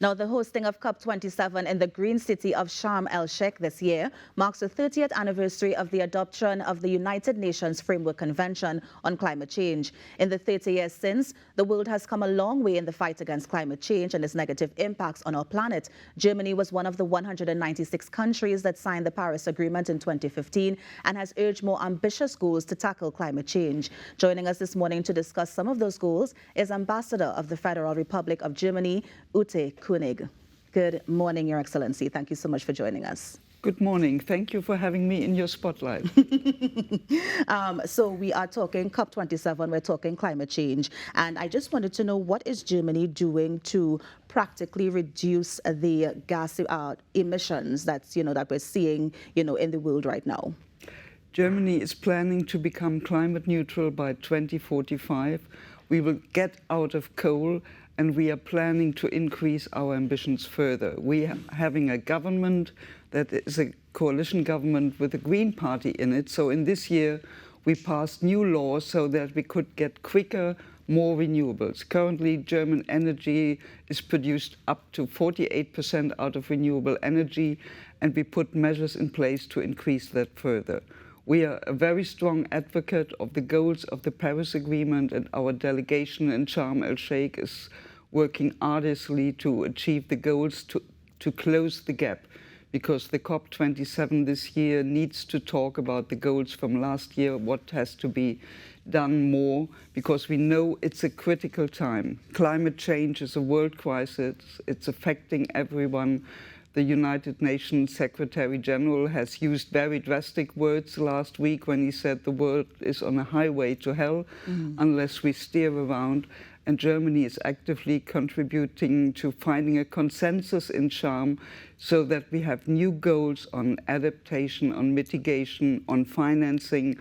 Now, the hosting of COP27 in the green city of Sharm el-Sheikh this year marks the 30th anniversary of the adoption of the United Nations Framework Convention on Climate Change. In the 30 years since, the world has come a long way in the fight against climate change and its negative impacts on our planet. Germany was one of the 196 countries that signed the Paris Agreement in 2015 and has urged more ambitious goals to tackle climate change. Joining us this morning to discuss some of those goals is Ambassador of the Federal Republic of Germany, Ute König. Good morning, Your Excellency. Thank you so much for joining us. Good morning. Thank you for having me in your spotlight. So we are talking COP27, we're talking climate change. And I just wanted to know, what is Germany doing to practically reduce the gas emissions that we're seeing, in the world right now? Germany is planning to become climate neutral by 2045. We will get out of coal, and we are planning to increase our ambitions further. We are having a government that is a coalition government with a Green Party in it. So in this year, we passed new laws so that we could get quicker, more renewables. Currently, German energy is produced up to 48% out of renewable energy, and we put measures in place to increase that further. We are a very strong advocate of the goals of the Paris Agreement, and our delegation in Sharm el-Sheikh is working arduously to achieve the goals to close the gap, because the COP27 this year needs to talk about the goals from last year, what has to be done more, because we know it's a critical time. Climate change is a world crisis. It's affecting everyone. The United Nations Secretary General has used very drastic words last week when he said the world is on a highway to hell unless we steer around. And Germany is actively contributing to finding a consensus in Sharm so that we have new goals on adaptation, on mitigation, on financing,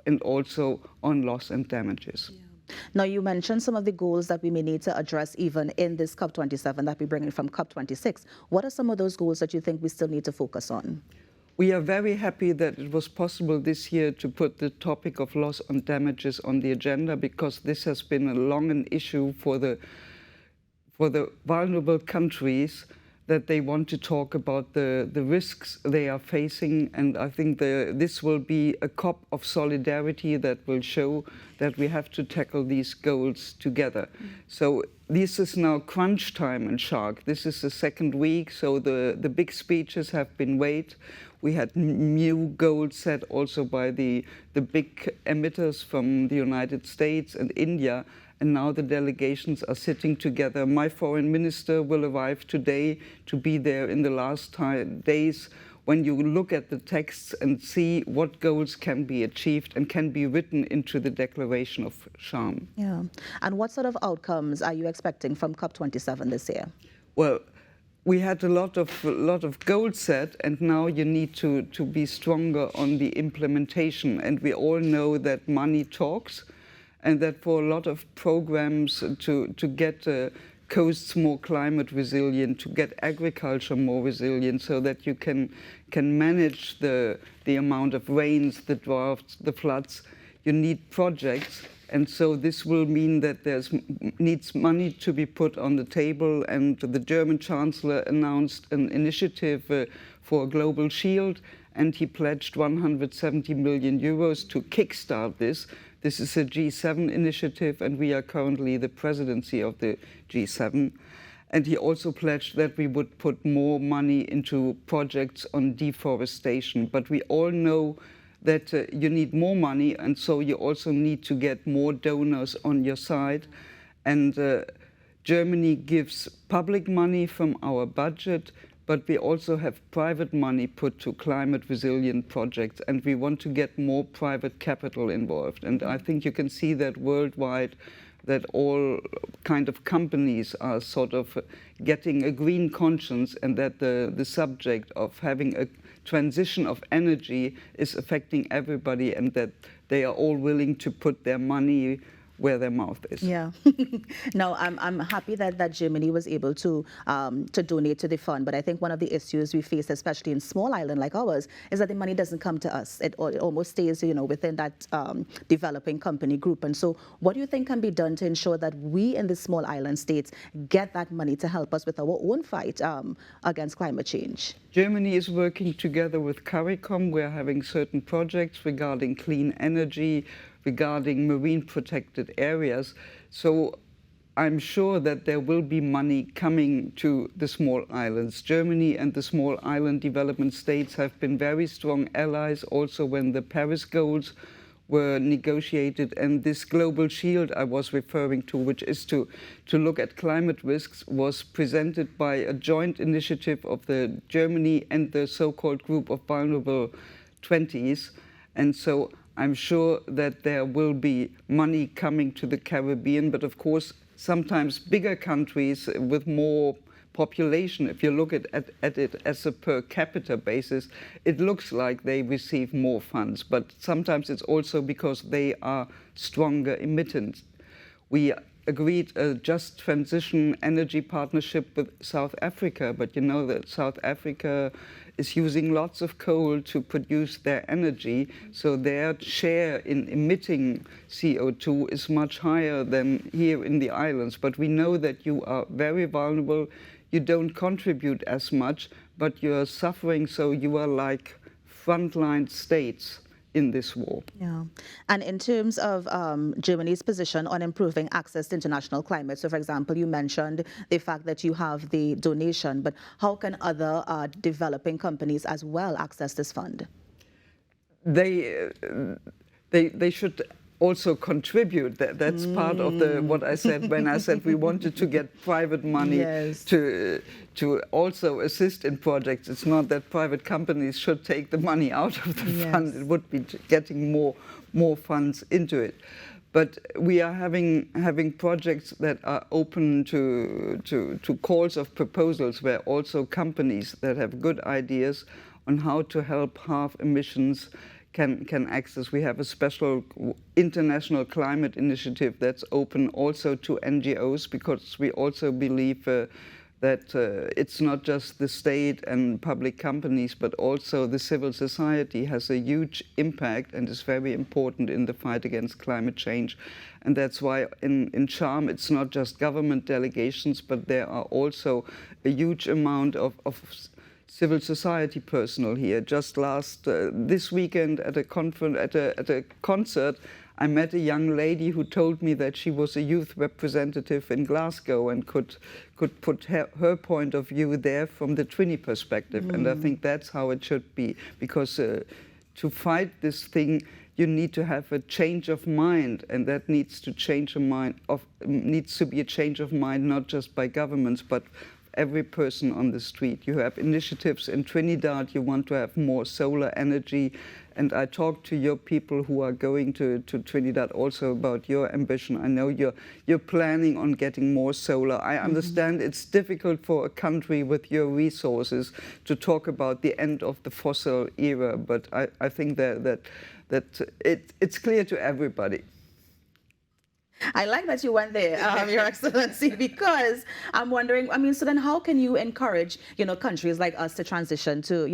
and also on loss and damages. Now, you mentioned some of the goals that we may need to address even in this COP27 that we bring in from COP26. What are some of those goals that you think we still need to focus on? We are very happy that it was possible this year to put the topic of loss and damages on the agenda, because this has been a long issue for the vulnerable countries, that they want to talk about the risks they are facing. And I think this will be a COP of solidarity that will show that we have to tackle these goals together. So this is now crunch time in Sharm. This is the second week, so the big speeches have been weighed. We had new goals set also by the big emitters from the United States and India, and now the delegations are sitting together. My foreign minister will arrive today to be there in the last days when you look at the texts and see what goals can be achieved and can be written into the Declaration of Sharm. Yeah. And what sort of outcomes are you expecting from COP27 this year? Well, we had a lot of goals set, and now you need to be stronger on the implementation. And we all know that money talks, and that for a lot of programs to get coasts more climate resilient, to get agriculture more resilient, so that you can manage the amount of rains, the droughts, the floods, you need projects. And so this will mean that needs money to be put on the table. And the German Chancellor announced an initiative for a global shield, and he pledged 170 million euros to kickstart this. This is a G7 initiative, and we are currently the presidency of the G7. And he also pledged that we would put more money into projects on deforestation. But we all know that you need more money, and so you also need to get more donors on your side. And Germany gives public money from our budget, but we also have private money put to climate resilient projects, and we want to get more private capital involved. And I think you can see that worldwide, that all kind of companies are sort of getting a green conscience, and that the subject of having a transition of energy is affecting everybody, and that they are all willing to put their money where their mouth is. Yeah. No, I'm happy that Germany was able to donate to the fund, but I think one of the issues we face, especially in small island like ours, is that the money doesn't come to us. It almost stays, within that developing company group. And so, what do you think can be done to ensure that we in the small island states get that money to help us with our own fight against climate change? Germany is working together with CARICOM. We're having certain projects regarding clean energy, regarding marine protected areas. So I'm sure that there will be money coming to the small islands. Germany and the small island development states have been very strong allies also when the Paris goals were negotiated, and this global shield I was referring to, which is to look at climate risks, was presented by a joint initiative of the Germany and the so-called group of vulnerable 20s. And so I'm sure that there will be money coming to the Caribbean, but of course, sometimes bigger countries with more population, if you look at it as a per capita basis, it looks like they receive more funds, but sometimes it's also because they are stronger emitters. We agreed a just transition energy partnership with South Africa, but you know that South Africa is using lots of coal to produce their energy, so their share in emitting CO2 is much higher than here in the islands. But we know that you are very vulnerable, you don't contribute as much, but you are suffering, so you are like frontline states in this war. Yeah. And in terms of Germany's position on improving access to international climate, so for example, you mentioned the fact that you have the donation, but how can other developing companies as well access this fund? They should also contribute. That's part of what I said when I said we wanted to get private money Yes. to also assist in projects. It's not that private companies should take the money out of the Yes. fund. It would be getting more funds into it. But we are having projects that are open to calls of proposals where also companies that have good ideas on how to help halve emissions can access. We have a special international climate initiative that's open also to NGOs, because we also believe that it's not just the state and public companies, but also the civil society has a huge impact and is very important in the fight against climate change. And that's why in Charm it's not just government delegations, but there are also a huge amount of civil society personnel here. Just this weekend at a concert, I met a young lady who told me that she was a youth representative in Glasgow and could put her point of view there from the Trini perspective. And I think that's how it should be, because to fight this thing, you need to have a change of mind, and that needs to be a change of mind not just by governments, but every person on the street. You have initiatives in Trinidad, you want to have more solar energy, and I talked to your people who are going to Trinidad also about your ambition. I know you're planning on getting more solar. I understand it's difficult for a country with your resources to talk about the end of the fossil era, but I think that it's clear to everybody. I like that you went there, Your Excellency, because I'm wondering, so then how can you encourage, countries like us to transition to,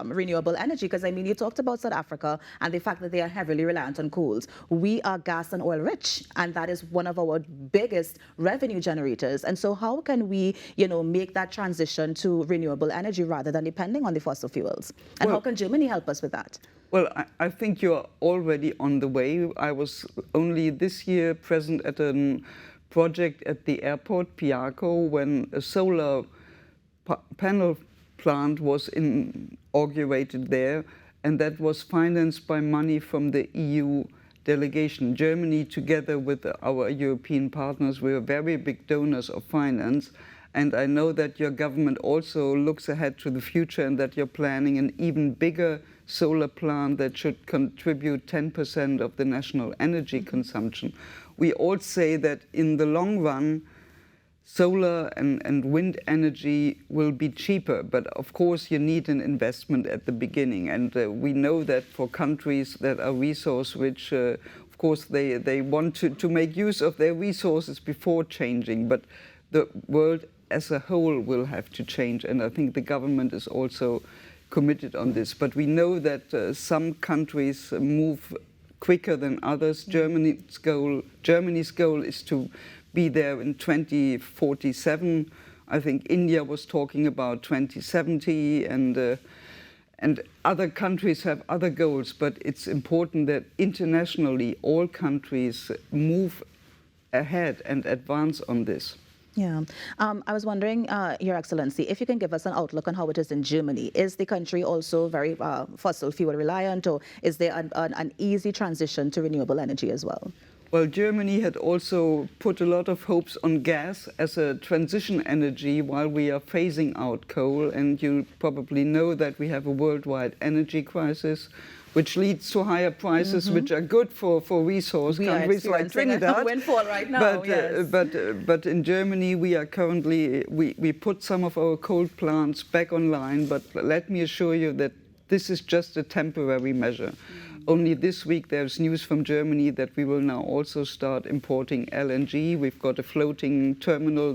renewable energy? Because, you talked about South Africa and the fact that they are heavily reliant on coals. We are gas and oil rich, and that is one of our biggest revenue generators. And so how can we, make that transition to renewable energy rather than depending on the fossil fuels? And how can Germany help us with that? Well, I think you're already on the way. I was only this year present at a project at the airport, Piaco, when a solar panel plant was inaugurated there, and that was financed by money from the EU delegation. Germany, together with our European partners, we are very big donors of finance. And I know that your government also looks ahead to the future and that you're planning an even bigger solar plant that should contribute 10% of the national energy consumption. We all say that in the long run, solar and wind energy will be cheaper, but of course you need an investment at the beginning. And we know that for countries that are resource rich, of course, they want to make use of their resources before changing, but the world as a whole will have to change, and I think the government is also committed on this. But we know that some countries move quicker than others. Germany's goal is to be there in 2047. I think India was talking about 2070, and other countries have other goals. But it's important that internationally all countries move ahead and advance on this. Yeah. I was wondering, Your Excellency, if you can give us an outlook on how it is in Germany. Is the country also very fossil fuel reliant, or is there an easy transition to renewable energy as well? Well, Germany had also put a lot of hopes on gas as a transition energy while we are phasing out coal. And you probably know that we have a worldwide energy crisis, which leads to higher prices, which are good for resource countries like Trinidad. A windfall right now, but in Germany, we are currently, we put some of our coal plants back online, but let me assure you that this is just a temporary measure. Only this week there's news from Germany that we will now also start importing LNG. We've got a floating terminal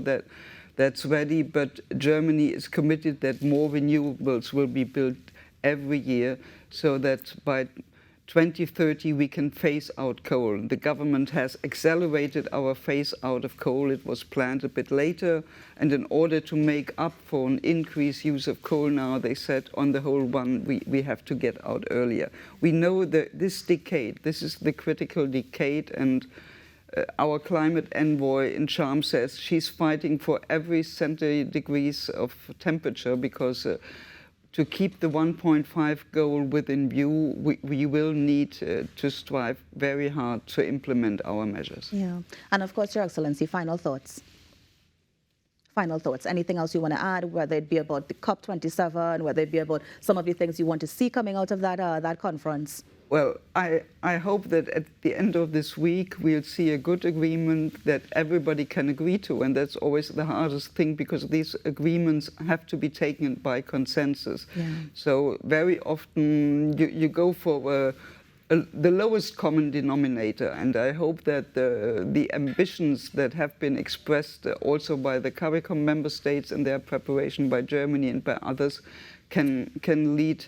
that's ready, but Germany is committed that more renewables will be built every year, so that by 2030 we can phase out coal. The government has accelerated our phase out of coal. It was planned a bit later, and in order to make up for an increased use of coal now, they said on the whole we have to get out earlier. We know that this decade, this is the critical decade, and our climate envoy in Sharm says she's fighting for every centigrade of temperature, because to keep the 1.5 goal within view, we will need to strive very hard to implement our measures. Yeah, and of course, Your Excellency, final thoughts. Final thoughts. Anything else you want to add, whether it be about the COP27, whether it be about some of the things you want to see coming out of that conference? Well, I hope that at the end of this week we'll see a good agreement that everybody can agree to, and that's always the hardest thing, because these agreements have to be taken by consensus. Yeah. So very often you go for the lowest common denominator, and I hope that the ambitions that have been expressed also by the CARICOM member states in their preparation, by Germany and by others, can lead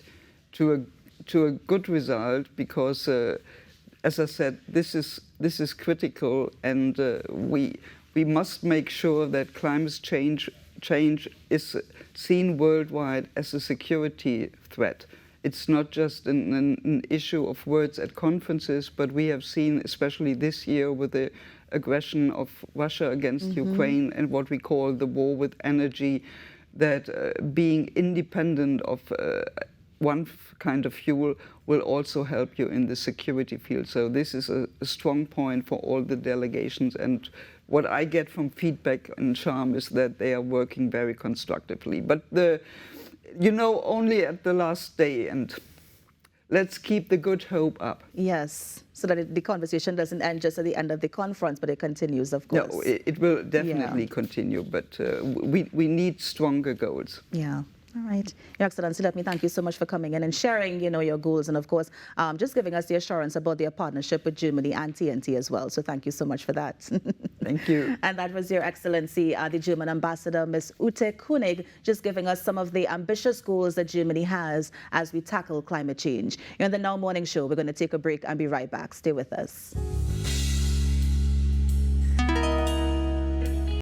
to a good result, because, as I said, this is critical, and we must make sure that climate change is seen worldwide as a security threat. It's not just an issue of words at conferences, but we have seen, especially this year, with the aggression of Russia against Ukraine and what we call the war with energy, that being independent of one kind of fuel will also help you in the security field. So this is a strong point for all the delegations, and what I get from feedback in Sharm is that they are working very constructively. But only at the last day, and let's keep the good hope up. Yes, so that the conversation doesn't end just at the end of the conference, but it continues, of course. No, it will definitely continue, but we need stronger goals. Yeah. All right. Your Excellency, let me thank you so much for coming in and sharing, your goals, and of course, just giving us the assurance about their partnership with Germany and TNT as well. So thank you so much for that. Thank you. And that was Your Excellency, the German Ambassador, Ms. Ute König, just giving us some of the ambitious goals that Germany has as we tackle climate change. In the Now Morning Show, we're going to take a break and be right back. Stay with us.